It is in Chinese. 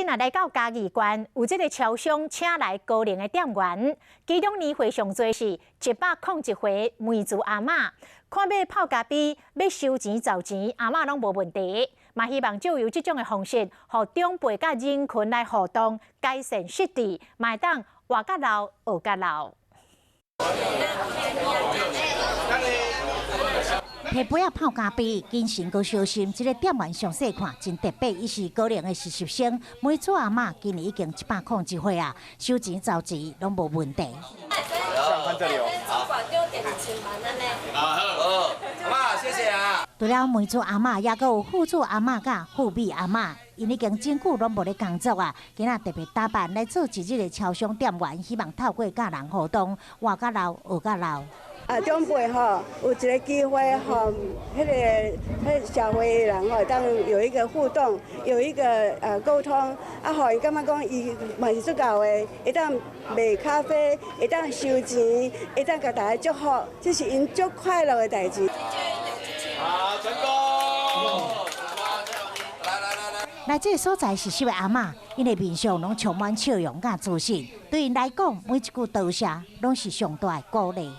今仔来到嘉义县，有这个超商请来高龄的店员，其中年岁上侪是101岁梅族阿嬷，看要泡咖啡、要收钱找钱，阿嬷拢无问题。嘛希望就由这种的方式，互长辈甲人群来互动，改善失智，嘛当活甲老，学甲老。 摕杯仔泡咖啡，谨慎阁小心。这个店员上细看真特别，伊是高龄的实习生，梅祖阿嬷今年已经101岁啊，收钱找钱拢无问题。想看这里哦。好，阿嬷，谢谢啊。除了梅祖阿嬷，也阁有富祖阿嬷甲富美阿嬷，因已经真久拢无咧工作啊，今仔特别打扮来做一日的超商店员，希望透过甲人互动，活甲老，学甲老。 长辈吼有一个机会吼，迄社会的人吼，当有一个互动，有一个沟通，互伊感觉讲伊嘛是足够的，会当卖咖啡，会当收钱，会当甲大家祝福，这是因足快乐的代志。好，成功！来这个所在是1位阿嬷，因的面上拢充满笑容甲自信，对因来讲，每一句多谢拢是上大的鼓励。